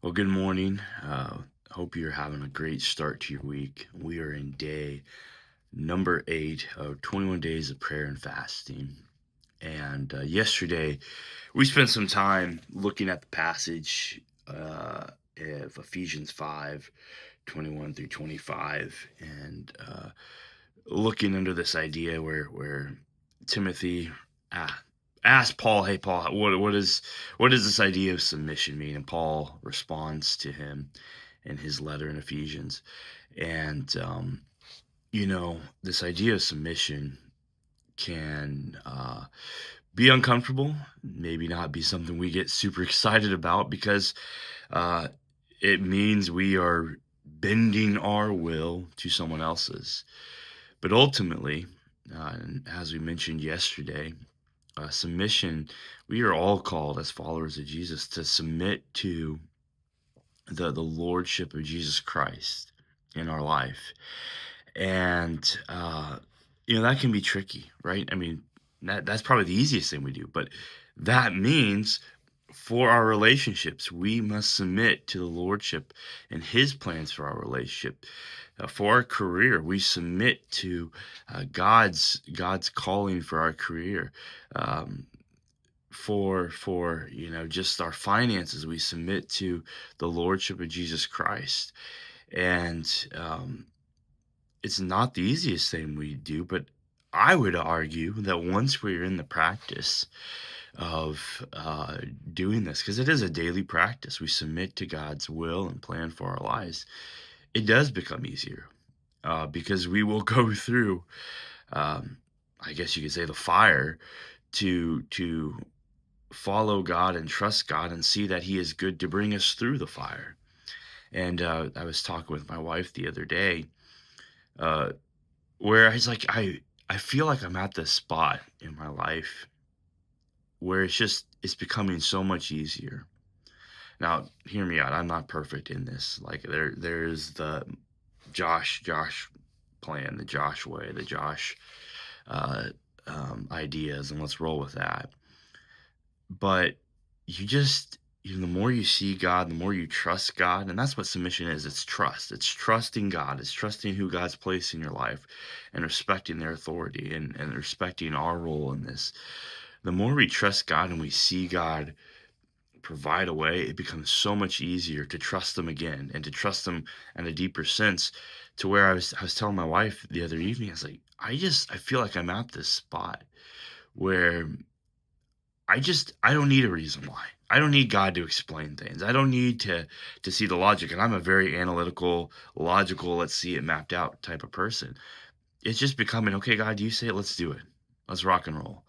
Well, good morning. Hope you're having a great start to your week. We are in day number 8 of 21 days of prayer and fasting. And yesterday, we spent some time looking at the passage of Ephesians 5:21 through 25, and looking under this idea where Timothy ah, asked Paul, "Hey, Paul, what does this idea of submission mean?" And Paul responds to him in his letter in Ephesians. And this idea of submission can be uncomfortable, maybe not be something we get super excited about because uh, it means we are bending our will to someone else's. But ultimately, and as we mentioned yesterday, submission, we are all called as followers of Jesus to submit to the lordship of Jesus Christ in our life. And that can be tricky, right? I mean, that's probably the easiest thing we do, but that means for our relationships, we must submit to the lordship and his plans for our relationship. For our career, we submit to God's calling for our career. Um, for just our finances, we submit to the lordship of Jesus Christ. And it's not the easiest thing we do, but I would argue that once we're in the practice of doing this, because it is a daily practice, we submit to God's will and plan for our lives, it does become easier because we will go through, um, I guess you could say, the fire to follow God and trust God and see that He is good to bring us through the fire. And I was talking with my wife the other day, uh, where I was like, I feel like I'm at this spot in my life where it's becoming so much easier. Now, hear me out. I'm not perfect in this. Like there's the Josh plan, the Josh way, the Josh uh, ideas, and let's roll with that. But the more you see God, the more you trust God, and that's what submission is. It's trust. It's trusting God. It's trusting who God's placed in your life, and respecting their authority, and respecting our role in this. The more we trust God and we see God provide a way, it becomes so much easier to trust them again, and to trust them in a deeper sense. To where I was telling my wife the other evening, I was like, I feel like I'm at this spot where I don't need a reason why. I don't need God to explain things. I don't need to see the logic. And I'm a very analytical, logical, let's see it mapped out type of person. It's just becoming, okay, God, you say it, let's do it. Let's rock and roll.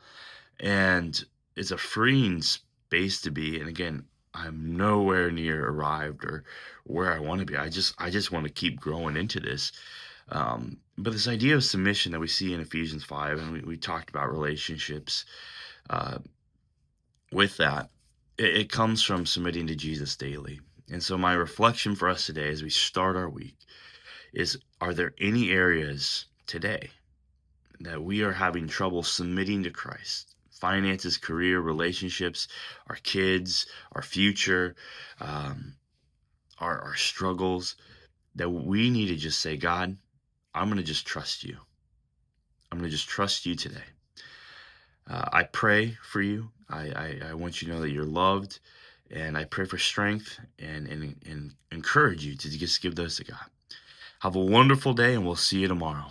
And it's a freeing space to be. And again, I'm nowhere near arrived or where I want to be. I just want to keep growing into this. But this idea of submission that we see in Ephesians 5, and we talked about relationships, uh, with that, it comes from submitting to Jesus daily. And so, my reflection for us today as we start our week is, are there any areas today that we are having trouble submitting to Christ? Finances, career, relationships, our kids, our future, um, our struggles, that we need to just say, God, I'm going to just trust you. I'm going to just trust you today. I pray for you. I want you to know that you're loved, and I pray for strength and encourage you to just give those to God. Have a wonderful day, and we'll see you tomorrow.